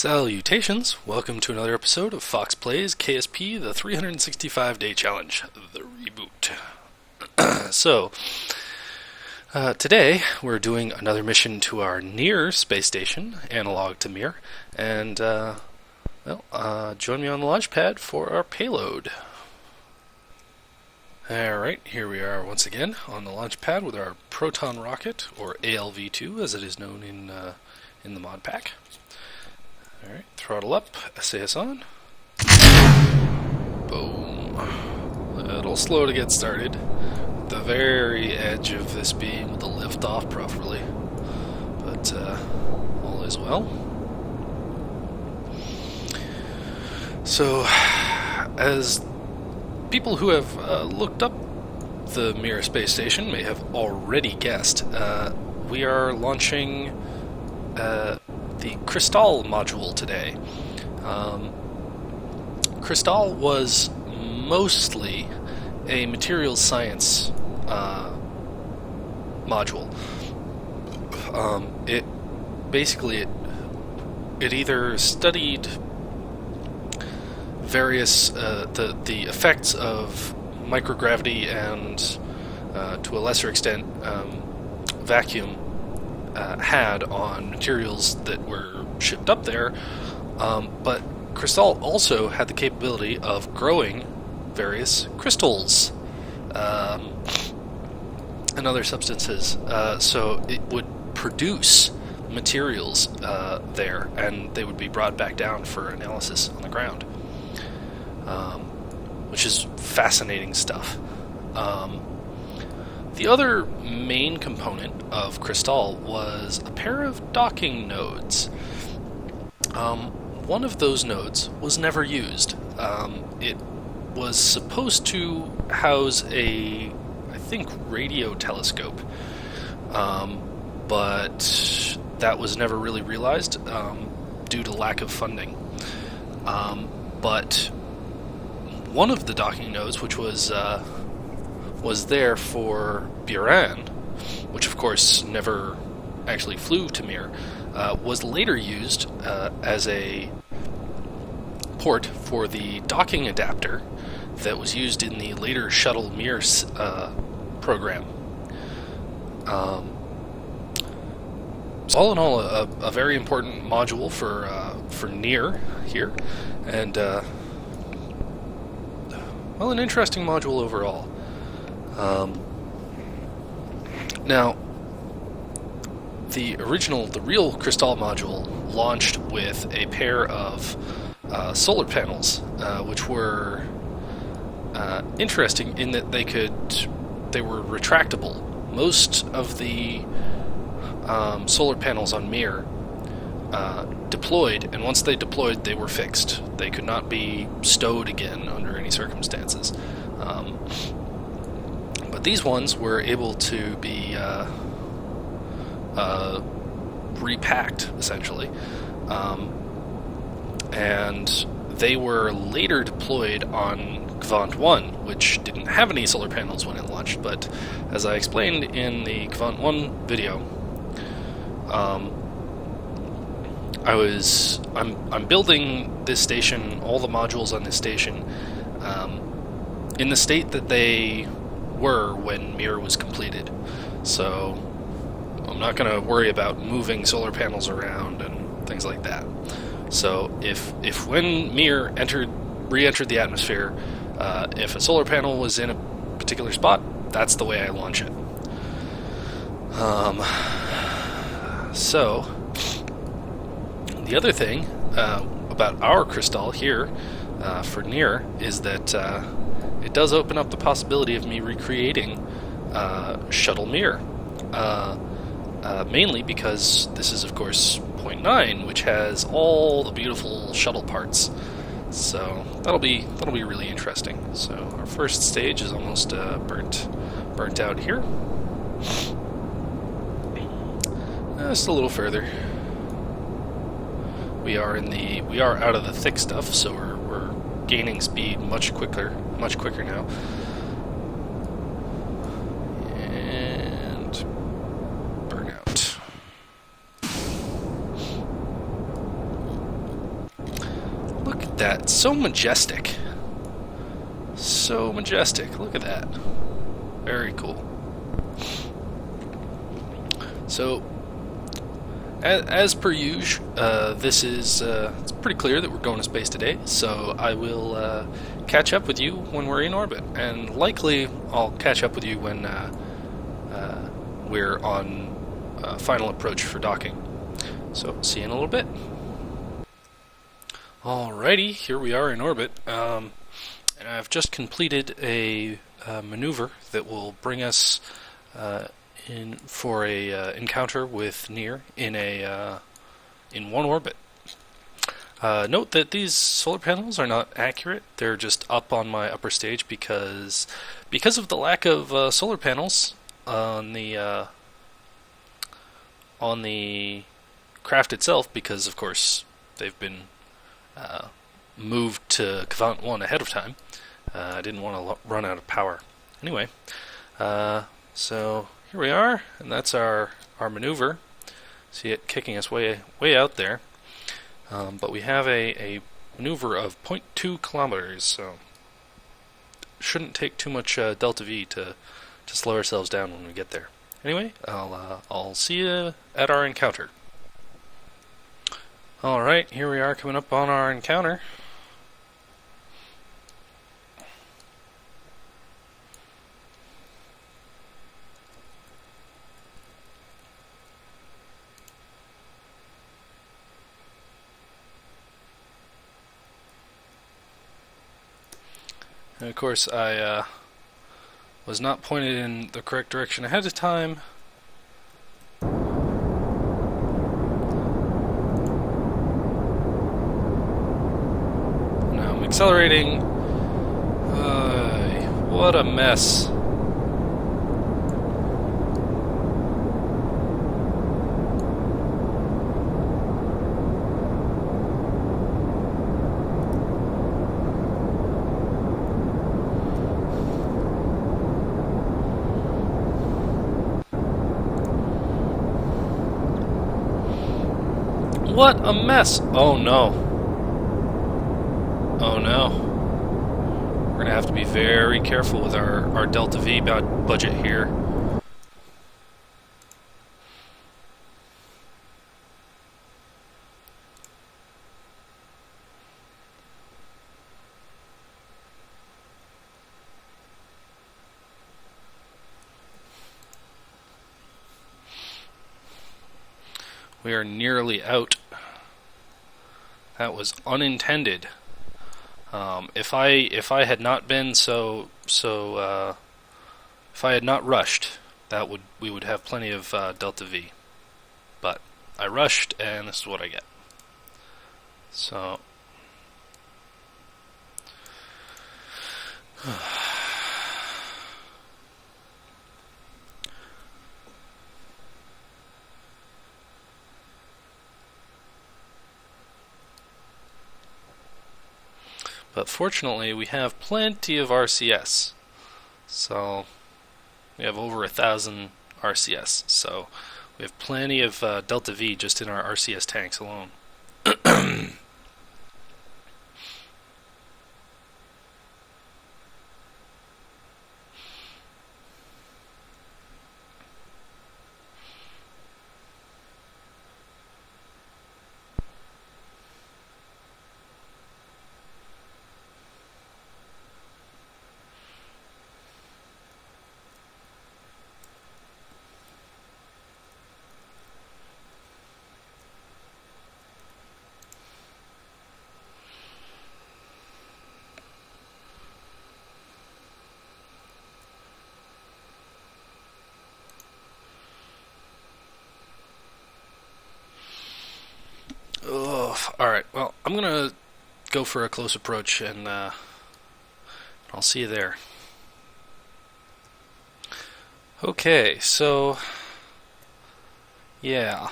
Salutations! Welcome to another episode of Foxx Plays KSP, the 365-day challenge, the reboot. Today we're doing another mission to our Near space station, analog to Mir, and, join me on the launch pad for our payload. Alright, here we are once again on the launch pad with our Proton rocket, or ALV-2 as it is known in the mod pack. Alright, throttle up, SAS on. Boom. A little slow to get started. At the very edge of this being able to lift off properly. But all is well. So, as people who have looked up the Mir space station may have already guessed, we are launching the Crystal module today. Crystal was mostly a materials science module. It either studied various the effects of microgravity and to a lesser extent vacuum had on materials that were shipped up there, but Crystal also had the capability of growing various crystals and other substances, so it would produce materials there, and they would be brought back down for analysis on the ground, which is fascinating stuff. The other main component of Crystal was a pair of docking nodes. One of those nodes was never used. It was supposed to house I think, radio telescope, but that was never really realized due to lack of funding. But one of the docking nodes, which was there for Buran, which of course never actually flew to Mir, was later used as a port for the docking adapter that was used in the later Shuttle Mir program. So all in all, a very important module for Near here, and an interesting module overall. Now, the real Crystal module launched with a pair of solar panels, which were interesting in that they were retractable. Most of the solar panels on Mir deployed, and once they deployed, they were fixed. They could not be stowed again under any circumstances. But these ones were able to be repacked, essentially. And they were later deployed on Kvant 1, which didn't have any solar panels when it launched, but as I explained in the Kvant 1 video, I'm building this station, all the modules on this station, in the state that they were when Mir was completed. So I'm not going to worry about moving solar panels around and things like that. So if when Mir re-entered the atmosphere, if a solar panel was in a particular spot, that's the way I launch it. So the other thing about our Crystal here for Near is that it does open up the possibility of me recreating Shuttle Mir, mainly because this is, of course, Point 9, which has all the beautiful shuttle parts. So that'll be really interesting. So our first stage is almost burnt out here. Just a little further. We are out of the thick stuff, so we're gaining speed much quicker now. And burnout. that. So majestic. So majestic. Look at that. Very cool. So, as per usual, this is it's pretty clear that we're going to space today, so I will catch up with you when we're in orbit, and likely I'll catch up with you when we're on final approach for docking. So, see you in a little bit. Alrighty, here we are in orbit, and I've just completed a maneuver that will bring us in for a encounter with Near in one orbit. Note that these solar panels are not accurate; they're just up on my upper stage because of the lack of solar panels on the craft itself. Because of course they've been moved to Cavant 1 ahead of time. I didn't want to run out of power. Anyway, so here we are, and that's our maneuver. See it kicking us way out there. But we have a maneuver of 0.2 kilometers, so shouldn't take too much delta V to slow ourselves down when we get there. Anyway, I'll see you at our encounter. Alright, here we are coming up on our encounter. And of course, I was not pointed in the correct direction ahead of time. Now I'm accelerating. What a mess. What a mess! Oh no. Oh no. We're gonna have to be very careful with our Delta V budget here. We are nearly out. That was unintended. If I had not been if I had not rushed, we would have plenty of Delta V. But I rushed, and this is what I get. So. But fortunately, we have plenty of RCS. So, we have over 1,000 RCS. So, we have plenty of Delta V just in our RCS tanks alone. Alright, well, I'm gonna go for a close approach, and I'll see you there. Okay, so yeah.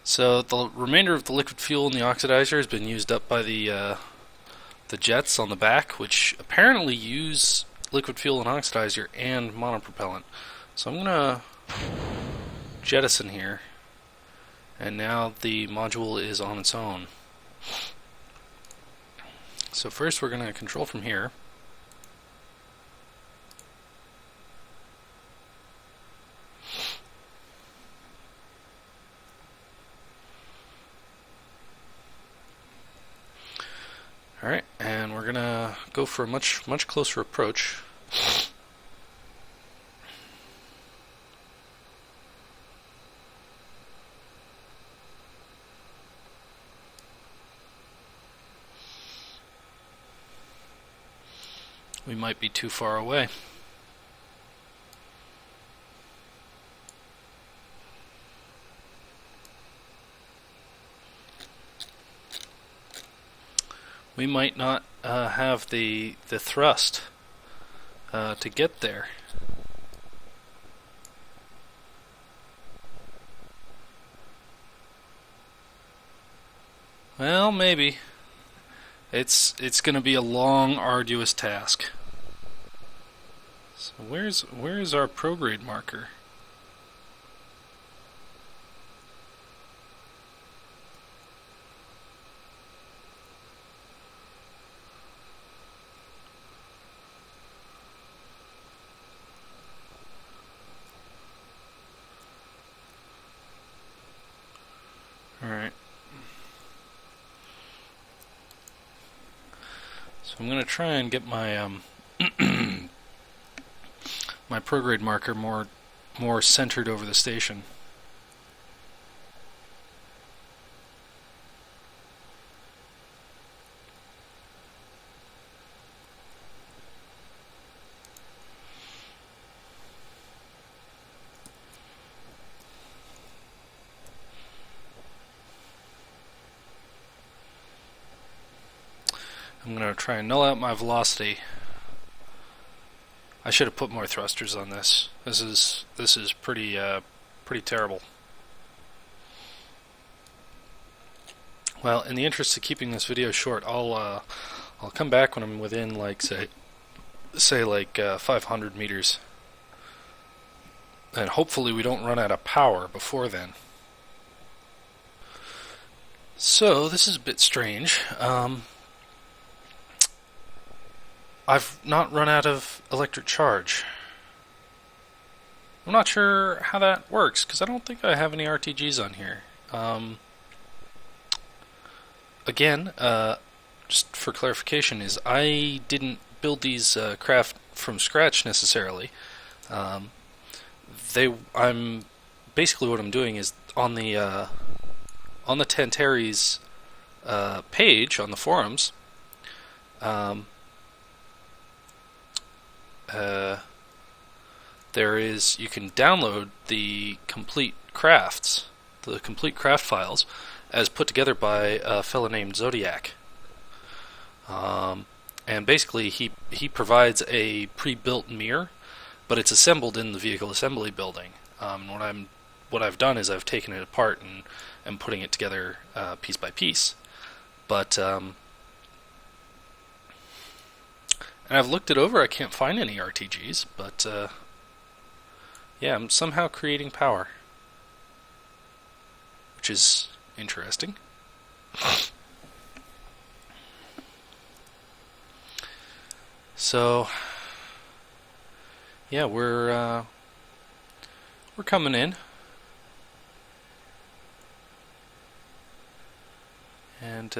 So the remainder of the liquid fuel in the oxidizer has been used up by the jets on the back, which apparently use liquid fuel and oxidizer and monopropellant. So I'm gonna jettison here, and now the module is on its own. So first we're going to control from here. Alright, and we're going to go for a much closer approach. We might be too far away. We might not have the thrust to get there. Well, maybe. It's going to be a long, arduous task. So where's our prograde marker? Alright. So I'm going to try and get my my prograde marker more centered over the station. I'm going to try and null out my velocity. I should have put more thrusters on this. This is pretty terrible. Well, in the interest of keeping this video short, I'll come back when I'm within, like, say like 500 meters, and hopefully we don't run out of power before then. So this is a bit strange. I've not run out of electric charge. I'm not sure how that works, because I don't think I have any RTGs on here. Again, just for clarification, is I didn't build these craft from scratch necessarily. I'm basically what I'm doing is on the Tantares page on the forums. You can download the complete crafts, the complete craft files, as put together by a fellow named Zodiac. And basically he provides a pre-built mirror, but it's assembled in the vehicle assembly building. What I've done is I've taken it apart and putting it together piece by piece. But and I've looked it over, I can't find any RTGs, but yeah, I'm somehow creating power, which is interesting. So yeah, we're coming in, and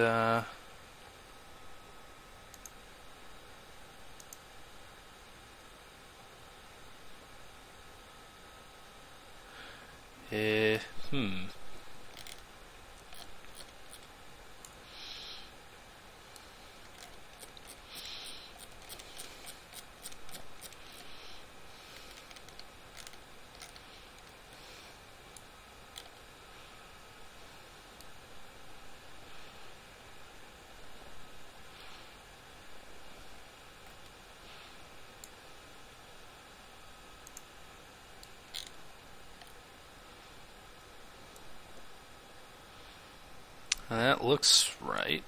that looks right.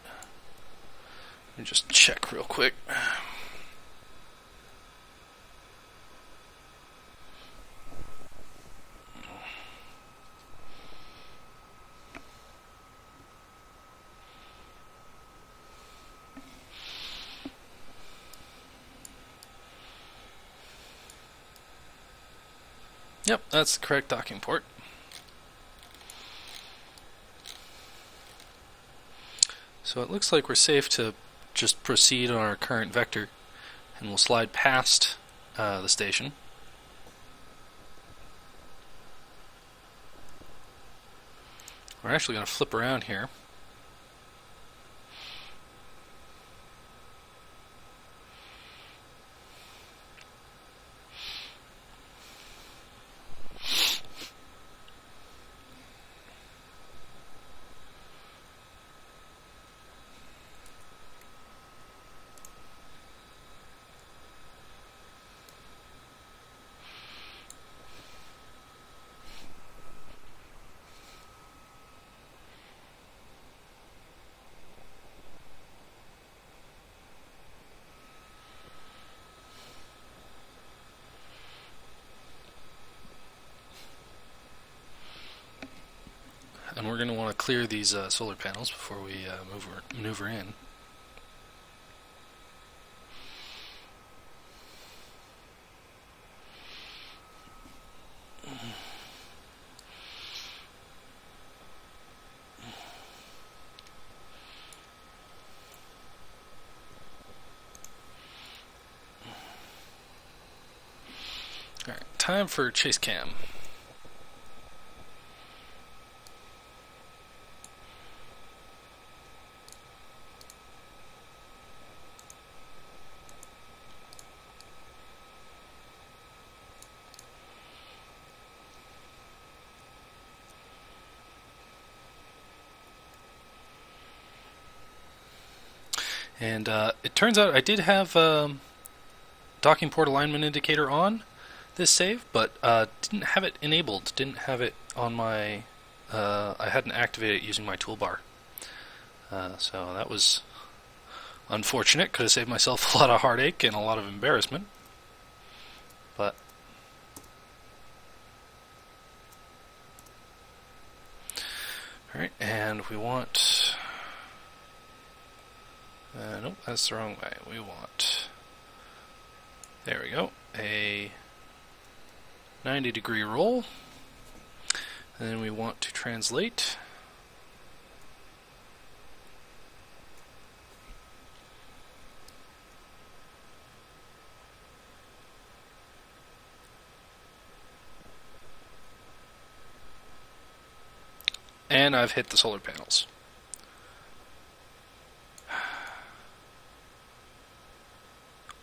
Let me just check real quick. Yep, that's the correct docking port. So it looks like we're safe to just proceed on our current vector, and we'll slide past the station. We're actually going to flip around here. And we're going to want to clear these solar panels before we maneuver in. Alright, time for chase cam. And it turns out I did have docking port alignment indicator on this save, but didn't have it enabled. Didn't have it on my... I hadn't activated it using my toolbar. So that was unfortunate. Could have saved myself a lot of heartache and a lot of embarrassment. But... Alright, and we want... nope, that's the wrong way. We want... There we go. A 90-degree roll. And then we want to translate. And I've hit the solar panels.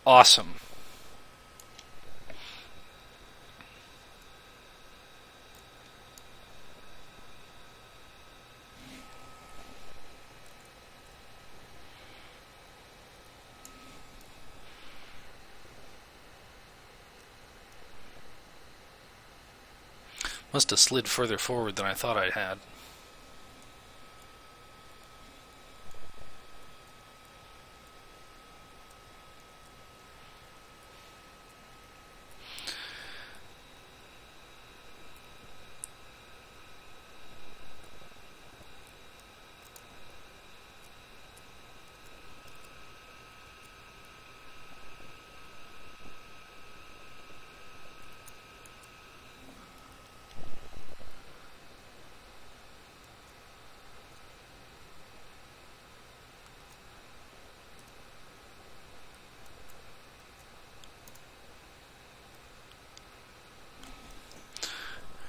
Awesome. Must have slid further forward than I thought I had.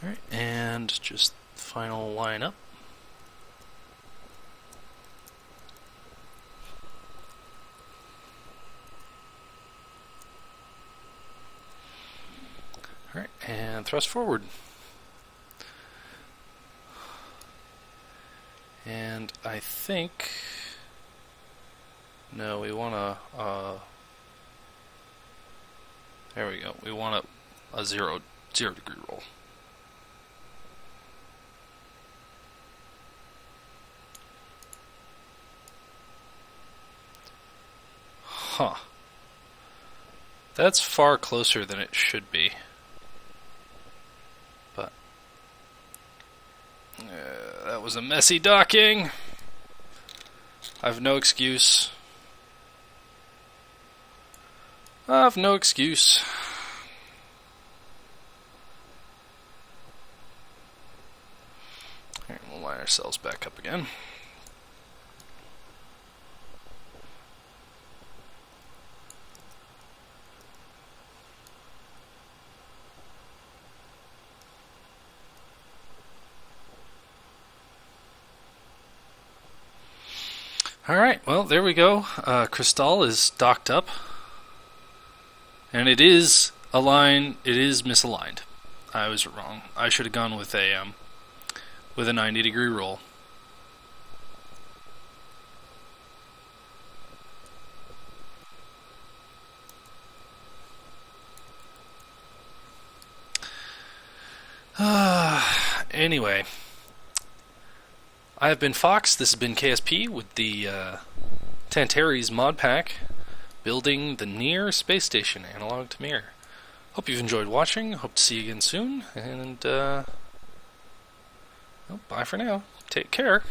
Alright, and just final line up. Alright, and thrust forward. And I think... No, we want to... there we go. We want a zero degree roll. Huh. That's far closer than it should be. But that was a messy docking. I've no excuse. I've no excuse. line ourselves back up again. Alright, well, there we go. Crystal is docked up. And it is misaligned. I was wrong. I should have gone with a 90-degree roll. Anyway, I have been Fox. This has been KSP with the Tantares Mod Pack, building the Near space station analog to mirror. Hope you've enjoyed watching. Hope to see you again soon. And bye for now. Take care.